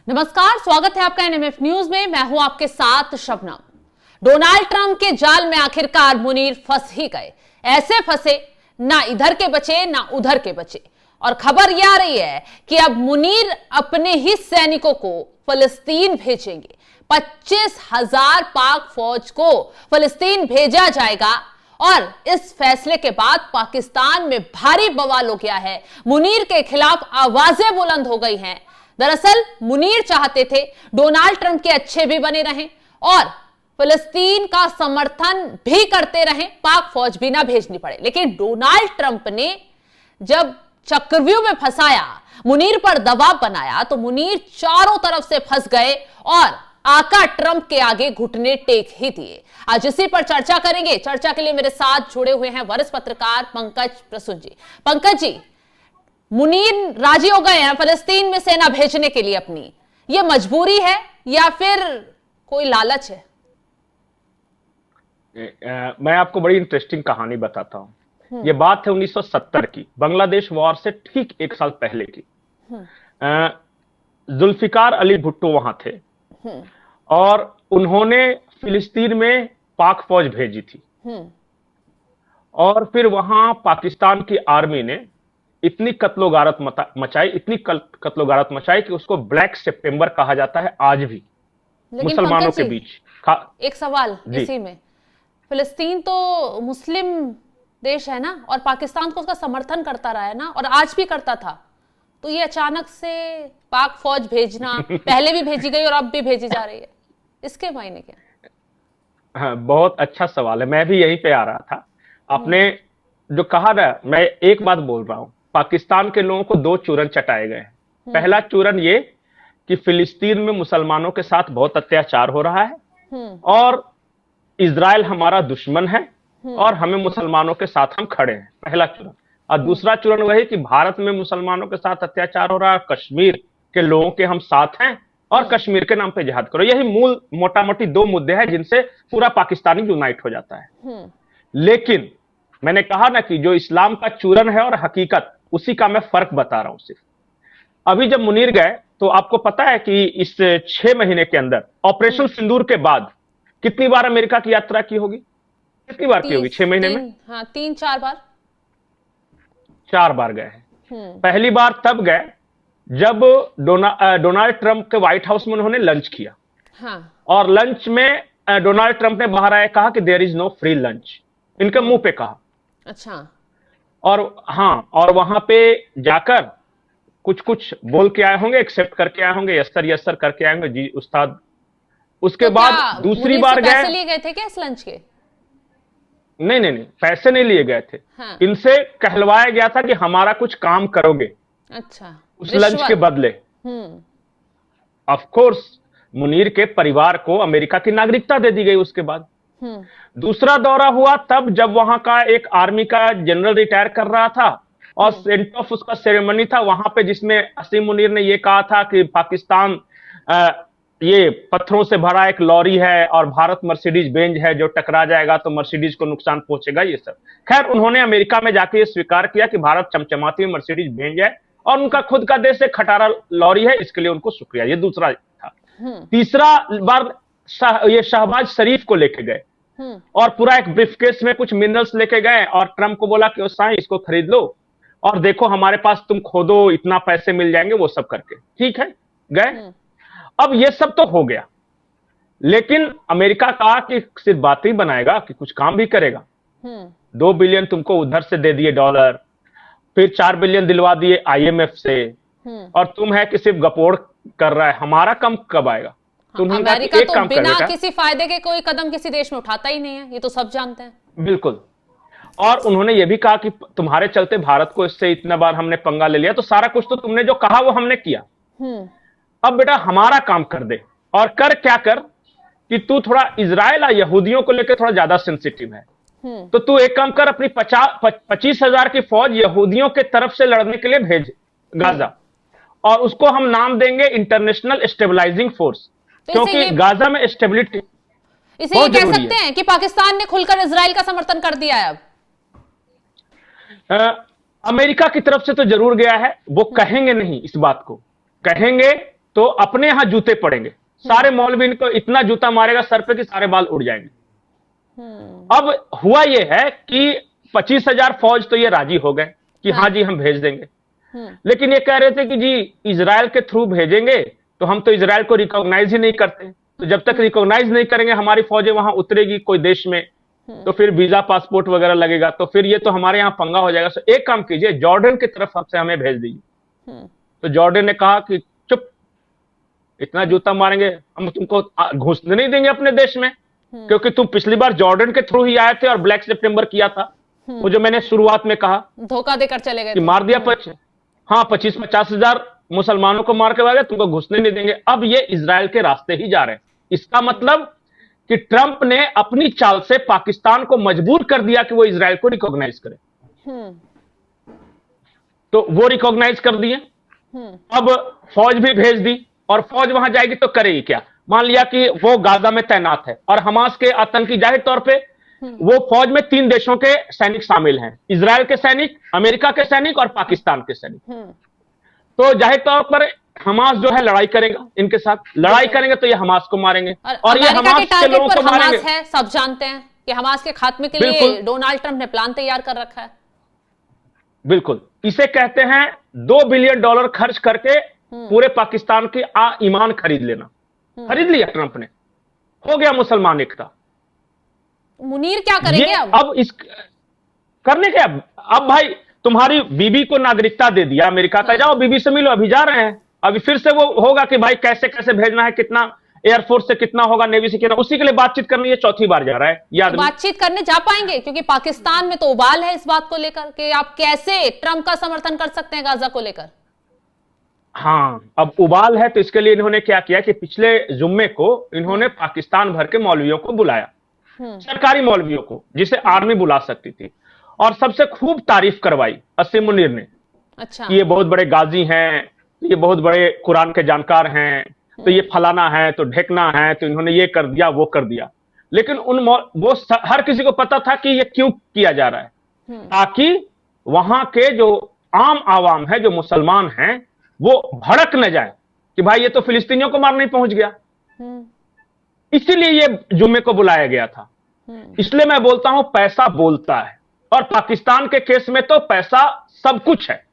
नमस्कार, स्वागत है आपका एनएमएफ न्यूज में। मैं हूं आपके साथ शबनम। डोनाल्ड ट्रंप के जाल में आखिरकार मुनीर फंस ही गए। ऐसे फंसे ना इधर के बचे ना उधर के बचे। और खबर यह आ रही है कि अब मुनीर अपने ही सैनिकों को फलस्तीन भेजेंगे। 25,000 पाक फौज को फलस्तीन भेजा जाएगा। और इस फैसले के बाद पाकिस्तान में भारी बवाल हो गया है। मुनीर के खिलाफ आवाजें बुलंद हो गई हैं। दरअसल मुनीर चाहते थे डोनाल्ड ट्रंप के अच्छे भी बने रहें और फिलिस्तीन का समर्थन भी करते रहें, पाक फौज भी ना भेजनी पड़े। लेकिन डोनाल्ड ट्रंप ने जब चक्रव्यूह में फंसाया, मुनीर पर दबाव बनाया, तो मुनीर चारों तरफ से फंस गए और आका ट्रंप के आगे घुटने टेक ही दिए। आज इसी पर चर्चा करेंगे। चर्चा के लिए मेरे साथ जुड़े हुए हैं वरिष्ठ पत्रकार पंकज प्रसून जी। पंकज जी, मुनीर राजी हो गए हैं फलस्तीन में सेना भेजने के लिए अपनी। यह मजबूरी है या फिर कोई लालच है? मैं आपको बड़ी इंटरेस्टिंग कहानी बताता हूं। यह बात है 1970 की, बांग्लादेश वॉर से ठीक एक साल पहले की। जुल्फिकार अली भुट्टो वहां थे और उन्होंने फिलिस्तीन में पाक फौज भेजी थी। और फिर वहां पाकिस्तान की आर्मी ने इतनी कत्लोगारत मचाई कि उसको ब्लैक सितंबर कहा जाता है आज भी मुसलमानों के बीच। एक सवाल इसी में, फिलिस्तीन तो मुस्लिम देश है ना, और पाकिस्तान को उसका समर्थन करता रहा है ना, और आज भी करता था। तो ये अचानक से पाक फौज भेजना, पहले भी भेजी गई और अब भी भेजी जा रही है, इसके मायने क्या? हाँ, बहुत अच्छा सवाल है। मैं भी यहीं पे आ रहा था। आपने जो कहा ना, मैं एक बात बोल रहा हूं, पाकिस्तान के लोगों को दो चूरन चटाए गए हैं। पहला चूरन ये कि फिलिस्तीन में मुसलमानों के साथ बहुत अत्याचार हो रहा है और इजराइल हमारा दुश्मन है और हमें मुसलमानों के साथ हम खड़े हैं, पहला चूरन। और दूसरा चूरन वही कि भारत में मुसलमानों के साथ अत्याचार हो रहा है, कश्मीर के लोगों के हम साथ हैं और कश्मीर के नाम पे जिहाद करो। यही मूल मोटा मोटी दो मुद्दे हैं जिनसे पूरा पाकिस्तानी यूनाइट हो जाता है। लेकिन मैंने कहा ना कि जो इस्लाम का चूरन है और हकीकत, उसी का मैं फर्क बता रहा हूं सिर्फ। अभी जब मुनीर गए तो आपको पता है कि इस 6 महीने के अंदर ऑपरेशन सिंदूर के बाद कितनी बार अमेरिका की यात्रा की होगी? कितनी बार की होगी 6 महीने में? हाँ, 3-4 बार। 4 बार गए हैं। पहली बार तब गए जब डोनाल्ड ट्रंप के व्हाइट हाउस में उन्होंने लंच किया। हाँ। और लंच में डोनाल्ड ट्रंप ने बाहर आया कहा कि there is no free lunch, इनके मुंह पे कहा। अच्छा। और हाँ, और वहां पे जाकर कुछ कुछ बोल के आए होंगे, एक्सेप्ट करके आए होंगे, यस सर करके आए होंगे, जी उस्ताद। उसके तो बाद दूसरी बार गए। पैसे लिए गए थे क्या इस लंच के? नहीं, पैसे नहीं लिए गए थे। हाँ। इनसे कहलवाया गया था कि हमारा कुछ काम करोगे। अच्छा। उस लंच के बदले। ऑफ कोर्स मुनीर के परिवार को अमेरिका की नागरिकता दे दी गई उसके बाद। दूसरा दौरा हुआ तब जब वहां का एक आर्मी का जनरल रिटायर कर रहा था और सेंट ऑफ उसका सेरेमनी था वहां पे, जिसमें असीम मुनीर ने यह कहा था कि पाकिस्तान ये पत्थरों से भरा एक लॉरी है और भारत मर्सिडीज बेंज है, जो टकरा जाएगा तो मर्सिडीज को नुकसान पहुंचेगा, ये सब। खैर, उन्होंने अमेरिका में जाके ये स्वीकार किया कि भारत चमचमाती हुई मर्सिडीज बेंज है और उनका खुद का देश एक खटारा लॉरी है, इसके लिए उनको शुक्रिया। ये दूसरा था। तीसरा बार ये शहबाज शरीफ को लेके गए और पूरा एक ब्रीफकेस में कुछ मिनरल्स लेके गए और ट्रंप को बोला कि साईं इसको खरीद लो और देखो हमारे पास तुम खोदो, इतना पैसे मिल जाएंगे, वो सब करके। ठीक है, गए। अब ये सब तो हो गया, लेकिन अमेरिका कहा कि सिर्फ बात ही बनाएगा कि कुछ काम भी करेगा। 2 बिलियन तुमको उधर से दे दिए डॉलर, फिर 4 बिलियन दिलवा दिए IMF से, और तुम है कि सिर्फ गपोड़ कर रहा है, हमारा काम कब आएगा? तो अमेरिका तो बिना किसी फायदे के कोई कदम किसी देश में उठाता ही नहीं है, ये तो सब जानते हैं। बिल्कुल। और उन्होंने ये भी कहा कि तुम्हारे चलते भारत को इससे इतना बार हमने पंगा ले लिया, तो सारा कुछ तो तुमने जो कहा वो हमने किया, अब बेटा हमारा काम कर दे। और कर क्या कर कि तू थोड़ा इजराइल और यहूदियों को लेकर थोड़ा ज्यादा सेंसिटिव है, तो तू एक काम कर, अपनी 25,000 की फौज यहूदियों के तरफ से लड़ने के लिए भेज गाजा, और उसको हम नाम देंगे इंटरनेशनल स्टेबलाइजिंग फोर्स, क्योंकि गाजा में स्टेबिलिटी। इसे ये कह सकते हैं कि पाकिस्तान ने खुलकर इजराइल का समर्थन कर दिया है। अब अमेरिका की तरफ से तो जरूर गया है, वो कहेंगे नहीं, इस बात को कहेंगे तो अपने यहां जूते पड़ेंगे। सारे मौलवी इनको इतना जूता मारेगा सर पे कि सारे बाल उड़ जाएंगे। अब हुआ यह है कि 25,000 फौज तो ये राजी हो गए कि हाँ जी हम भेज देंगे, लेकिन ये कह रहे थे कि जी इजराइल के थ्रू भेजेंगे तो हम तो इजराइल को रिकॉग्नाइज ही नहीं करते, तो जब तक रिकॉग्नाइज नहीं करेंगे हमारी फौजें वहां उतरेगी कोई देश में तो फिर वीजा पासपोर्ट वगैरह लगेगा, तो फिर ये तो हमारे यहां पंगा हो जाएगा। तो एक काम कीजिए, जॉर्डन की तरफ हमसे हमें भेज दीजिए। तो जॉर्डन ने कहा कि चुप, इतना जूता मारेंगे हम तुमको घुसने नहीं देंगे अपने देश में, क्योंकि तुम पिछली बार जॉर्डन के थ्रू ही आए थे और ब्लैक सितंबर किया था, वो जो मैंने शुरुआत में कहा धोखा देकर चले गए कि मार दिया 25-50 हजार मुसलमानों को मार के भागे, तुमको घुसने नहीं देंगे। अब ये इजराइल के रास्ते ही जा रहे हैं। इसका मतलब कि ट्रंप ने अपनी चाल से पाकिस्तान को मजबूर कर दिया कि वो इजराइल को रिकॉग्नाइज करे। तो वो रिकॉग्नाइज कर दिए, अब फौज भी भेज दी, और फौज वहां जाएगी तो करेगी क्या? मान लिया कि वो गाजा में तैनात है और हमास के आतंकी, जाहिर तौर पे वो फौज में 3 देशों के सैनिक शामिल हैं, इजराइल के सैनिक, अमेरिका के सैनिक और पाकिस्तान के सैनिक। तो जाहिर तौर पर हमास जो है लड़ाई करेगा, इनके साथ लड़ाई करेंगे तो ये हमास को मारेंगे और ये हमास के लोगों को मारेंगे। हमास है, सब जानते हैं कि हमास के खात्मे के लिए डोनाल्ड ट्रंप ने प्लान तैयार कर रखा है। बिल्कुल, इसे कहते हैं $2 बिलियन खर्च करके पूरे पाकिस्तान की ईमान खरीद लेना। खरीद लिया ट्रंप ने, हो गया मुसलमान एकता। मुनीर क्या करेंगे अब इस करने के अब भाई तुम्हारी बीबी को नागरिकता दे दिया अमेरिका का, जाओ बीबी से मिलो, अभी जा रहे हैं। अभी फिर से वो होगा कि भाई कैसे कैसे भेजना है, कितना एयरफोर्स से कितना होगा, नेवी से कितना, उसी के लिए बातचीत करने ये चौथी बार जा रहा है। याद बातचीत करने जा पाएंगे? क्योंकि पाकिस्तान में तो उबाल है इस बात को लेकर कि आप कैसे ट्रंप का समर्थन कर सकते हैं गाजा को लेकर। हाँ, अब उबाल है तो इसके लिए इन्होंने क्या किया कि पिछले जुम्मे को इन्होंने पाकिस्तान भर के मौलवियों को बुलाया, सरकारी मौलवियों को, जिसे आर्मी बुला सकती थी, और सबसे खूब तारीफ करवाई असीम मुनीर ने। अच्छा, ये बहुत बड़े गाजी हैं, ये बहुत बड़े कुरान के जानकार हैं, तो ये फलाना है, तो ढेकना है, तो इन्होंने ये कर दिया वो कर दिया। लेकिन वो हर किसी को पता था कि ये क्यों किया जा रहा है, ताकि वहां के जो आम आवाम है, जो मुसलमान हैं, वो भड़क न जाए कि भाई ये तो फिलिस्तीनियों को मारने पहुंच गया। इसीलिए ये जुम्मे को बुलाया गया था। इसलिए मैं बोलता हूं पैसा बोलता है, और पाकिस्तान के केस में तो पैसा सब कुछ है।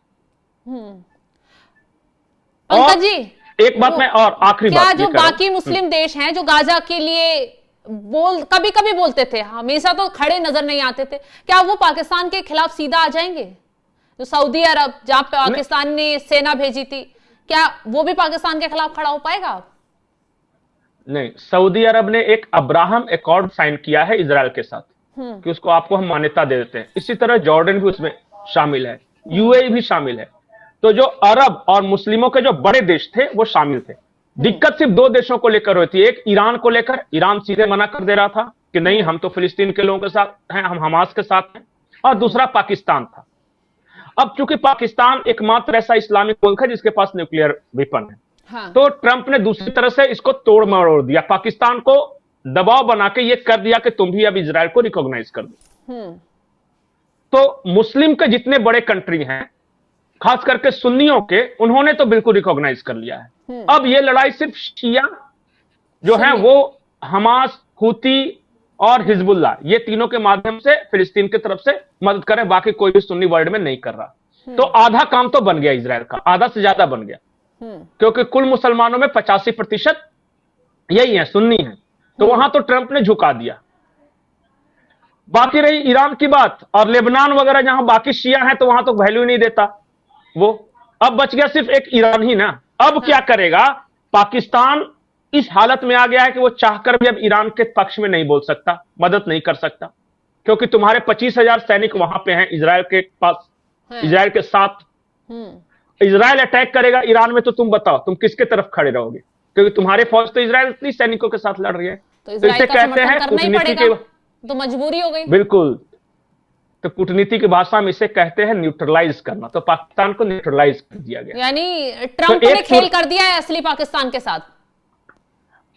पंकज जी, एक बात मैं और आखिरी क्या बात, जो बाकी मुस्लिम देश हैं जो गाजा के लिए कभी कभी बोलते थे, हमेशा तो खड़े नजर नहीं आते थे, क्या वो पाकिस्तान के खिलाफ सीधा आ जाएंगे? जो सऊदी अरब, जहां पाकिस्तान ने सेना भेजी थी, क्या वो भी पाकिस्तान के खिलाफ खड़ा हो पाएगा? नहीं, सऊदी अरब ने एक अब्राहम एकॉर्ड साइन किया है इजराइल के साथ कि उसको आपको हम मान्यता दे देते हैं। इसी तरह जॉर्डन भी उसमें शामिल है, यूएई भी शामिल है। तो जो अरब और मुस्लिमों के जो बड़े देश थे वो शामिल थे। दिक्कत सिर्फ 2 देशों को लेकर हुई थी, एक ईरान को लेकर, ईरान सीधे मना कर दे रहा था कि नहीं हम तो फिलिस्तीन के लोगों के साथ हैं, हम हमास के साथ हैं, और दूसरा पाकिस्तान था। अब चूंकि पाकिस्तान एकमात्र ऐसा इस्लामिक मुल्क है जिसके पास न्यूक्लियर वेपन है, हाँ। तो ट्रंप ने दूसरी तरह से इसको तोड़ मरोड़ दिया, पाकिस्तान को दबाव बना के ये कर दिया कि तुम भी अब इजराइल को रिकॉग्नाइज कर दो। तो मुस्लिम के जितने बड़े कंट्री हैं, खास करके सुन्नियों के, उन्होंने तो बिल्कुल रिकॉग्नाइज कर लिया है। अब ये लड़ाई सिर्फ शिया जो है वो हमास, हूती और हिजबुल्लाह, ये तीनों के माध्यम से फिलिस्तीन की तरफ से मदद करे, बाकी कोई भी सुन्नी वर्ल्ड में नहीं कर रहा। तो आधा काम तो बन गया इजराइल का, आधा से ज्यादा बन गया, क्योंकि कुल मुसलमानों में 85% यही है, सुन्नी है। तो वहां तो ट्रंप ने झुका दिया। बाकी रही ईरान की बात और लेबनान वगैरह, जहां बाकी शिया हैं तो वहां तो वैल्यू नहीं देता वो। अब बच गया सिर्फ एक ईरान ही ना। अब क्या करेगा पाकिस्तान? इस हालत में आ गया है कि वो चाहकर भी अब ईरान के पक्ष में नहीं बोल सकता, मदद नहीं कर सकता, क्योंकि तुम्हारे 25,000 सैनिक वहां पे हैं इजराइल के पास, इजराइल के साथ। इजराइल अटैक करेगा ईरान में तो तुम बताओ तुम किसके तरफ खड़े रहोगे, क्योंकि तुम्हारे फौज तो इजराइली सैनिकों के साथ लड़ रही है। तो इसे कहते हैं कूटनीति के, तो मजबूरी हो गई। बिल्कुल, तो कूटनीति की भाषा में इसे कहते हैं न्यूट्रलाइज करना। तो पाकिस्तान को न्यूट्रलाइज कर दिया गया, यानी ट्रंप ने खेल कर दिया है असली पाकिस्तान के साथ।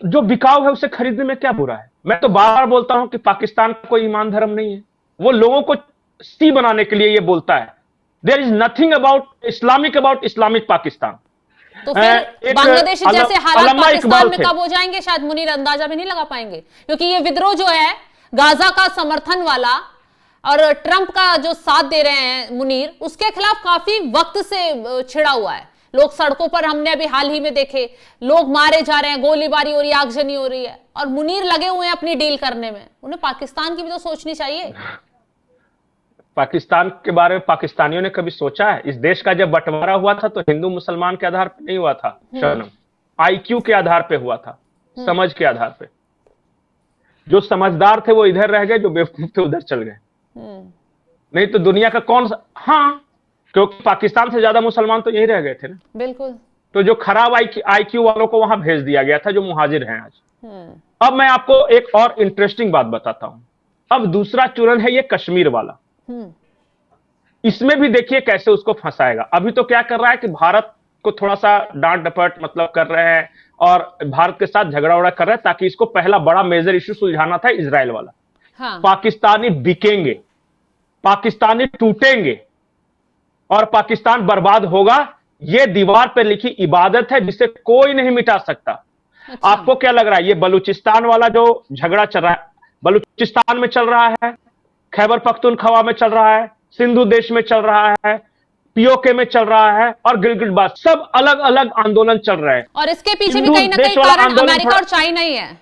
जो बिकाऊ है उसे खरीदने में क्या बुरा है? मैं तो बार बार बोलता हूं कि पाकिस्तान का कोई ईमान धर्म नहीं है, वो लोगों को सी बनाने के लिए ये बोलता है। There is nothing about Islamic Pakistan. तो फिर बांग्लादेश जैसे हालात पाकिस्तान में कब हो जाएंगे शायद मुनीर अंदाजा भी नहीं लगा पाएंगे, क्योंकि ये विद्रोह जो है गाजा का समर्थन वाला और ट्रंप का जो साथ दे रहे हैं मुनीर, उसके खिलाफ काफी वक्त से छिड़ा हुआ है। लोग सड़कों पर, हमने अभी हाल ही में देखे, लोग मारे जा रहे हैं, गोलीबारी हो रही है, आगजनी हो रही है, और मुनीर लगे हुए हैं अपनी डील करने में। उन्हें पाकिस्तान की भी तो सोचनी चाहिए। पाकिस्तान के बारे में पाकिस्तानियों ने कभी सोचा है? इस देश का जब बंटवारा हुआ था तो हिंदू मुसलमान के आधार पर नहीं हुआ था शबनम, आईक्यू के आधार पे हुआ था, समझ के आधार पे। जो समझदार थे वो इधर रह गए, जो बेवकूफ थे उधर चल गए। नहीं तो दुनिया का कौन सा, हाँ, क्योंकि पाकिस्तान से ज्यादा मुसलमान तो यही रह गए थे ना। बिल्कुल। तो जो खराब आईक्यू वालों को वहां भेज दिया गया था, जो मुहाजिर हैं आज। अब मैं आपको एक और इंटरेस्टिंग बात बताता हूं। अब दूसरा चूरन है ये कश्मीर वाला। इसमें भी देखिए कैसे उसको फंसाएगा। अभी तो क्या कर रहा है कि भारत को थोड़ा सा डांट डपट मतलब कर रहे हैं और भारत के साथ झगड़ा उगड़ा कर रहे हैं, ताकि इसको पहला बड़ा मेजर इश्यू सुलझाना था इजराइल वाला। हाँ। पाकिस्तानी बिकेंगे, पाकिस्तानी टूटेंगे और पाकिस्तान बर्बाद होगा, ये दीवार पर लिखी इबादत है जिसे कोई नहीं मिटा सकता। अच्छा। आपको क्या लग रहा है? ये बलूचिस्तान वाला जो झगड़ा चल रहा है, बलूचिस्तान में चल रहा है, खैबर पख्तूनख्वा में चल रहा है, सिंधु देश में चल रहा है, पीओके में चल रहा है और गिलगिट बाल्टिस्तान, सब अलग अलग आंदोलन चल रहे हैं। और इसके पीछे भी कहीं ना कहीं कारण अमेरिका और चाइना ही है।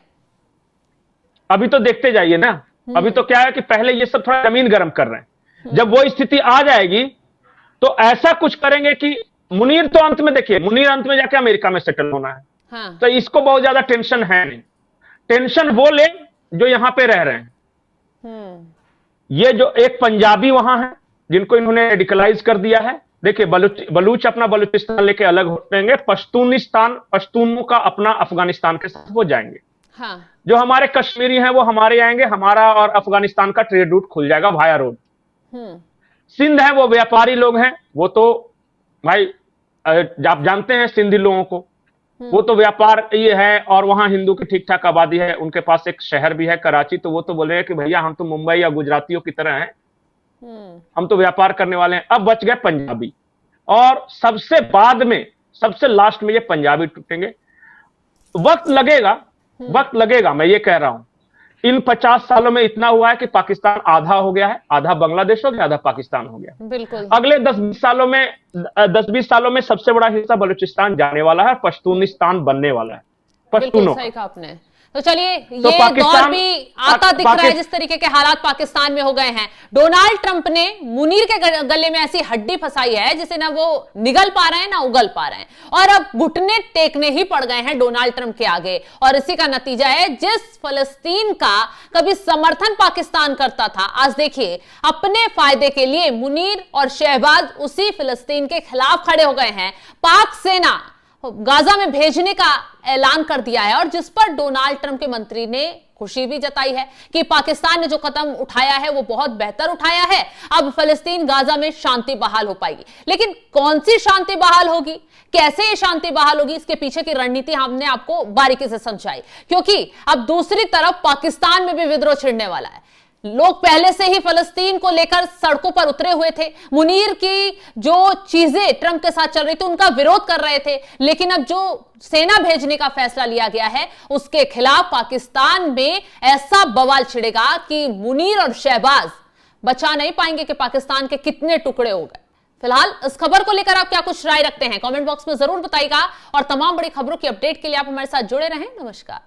अभी तो देखते जाइए ना। अभी तो क्या है कि पहले ये सब थोड़ा जमीन गर्म कर रहे हैं। जब वो स्थिति आ जाएगी तो ऐसा कुछ करेंगे कि मुनीर तो अंत में, देखिए, मुनीर अंत में जाके अमेरिका में सेटल होना है। हाँ। तो इसको बहुत ज्यादा टेंशन है नहीं। टेंशन वो ले जो यहां पे रह रहे हैं। ये जो एक पंजाबी वहां है जिनको इन्होंने रेडिकलाइज कर दिया है। देखिए, बलूच अपना बलूचिस्तान लेके अलग होंगे, पश्तूनों का अपना अफगानिस्तान के साथ हो जाएंगे। हाँ। जो हमारे कश्मीरी हैं वो हमारे आएंगे, हमारा और अफगानिस्तान का ट्रेड रूट खुल जाएगा वाया रोड। सिंध है वो व्यापारी लोग हैं, वो तो भाई आप जानते हैं सिंधी लोगों को, वो तो व्यापार ये है और वहां हिंदू की ठीक ठाक आबादी है। उनके पास एक शहर भी है कराची, तो वो तो बोले कि भैया हम तो मुंबई या गुजरातियों की तरह हैं, हम तो व्यापार करने वाले हैं। अब बच गए पंजाबी, और सबसे बाद में, सबसे लास्ट में ये पंजाबी टूटेंगे। वक्त लगेगा, मैं ये कह रहा हूं। इन 50 सालों में इतना हुआ है कि पाकिस्तान आधा हो गया है, आधा बांग्लादेश हो गया, आधा पाकिस्तान हो गया। बिल्कुल। अगले 10-20 सालों में सबसे बड़ा हिस्सा बलूचिस्तान जाने वाला है, पश्तूनिस्तान बनने वाला है, पश्तूनों। सही कहा आपने। तो चलिए, ये दौर भी आता दिख रहा है जिस तरीके के हालात पाकिस्तान में हो गए हैं। डोनाल्ड ट्रंप ने मुनीर के गले में ऐसी हड्डी फंसाई है जिसे ना वो निगल पा रहे हैं ना उगल पा रहे हैं, और अब घुटने टेकने ही पड़ गए हैं डोनाल्ड ट्रंप के आगे। और इसी का नतीजा है, जिस फलस्तीन का कभी समर्थन पाकिस्तान करता था, आज देखिए अपने फायदे के लिए मुनीर और शहबाज उसी फिलिस्तीन के खिलाफ खड़े हो गए हैं। पाक सेना गाजा में भेजने का ऐलान कर दिया है, और जिस पर डोनाल्ड ट्रंप के मंत्री ने खुशी भी जताई है कि पाकिस्तान ने जो कदम उठाया है वो बहुत बेहतर उठाया है। अब फिलिस्तीन गाजा में शांति बहाल हो पाएगी। लेकिन कौन सी शांति बहाल होगी, कैसे ये शांति बहाल होगी, इसके पीछे की रणनीति हमने आपको बारीकी से समझाई, क्योंकि अब दूसरी तरफ पाकिस्तान में भी विद्रोह छिड़ने वाला है। लोग पहले से ही फलस्तीन को लेकर सड़कों पर उतरे हुए थे। मुनीर की जो चीजें ट्रंप के साथ चल रही थी उनका विरोध कर रहे थे, लेकिन अब जो सेना भेजने का फैसला लिया गया है उसके खिलाफ पाकिस्तान में ऐसा बवाल छिड़ेगा कि मुनीर और शहबाज बचा नहीं पाएंगे कि पाकिस्तान के कितने टुकड़े हो गए। फिलहाल इस खबर को लेकर आप क्या कुछ राय रखते हैं, कमेंट बॉक्स में जरूर बताइएगा, और तमाम बड़ी खबरों की अपडेट के लिए आप हमारे साथ जुड़े रहें। नमस्कार।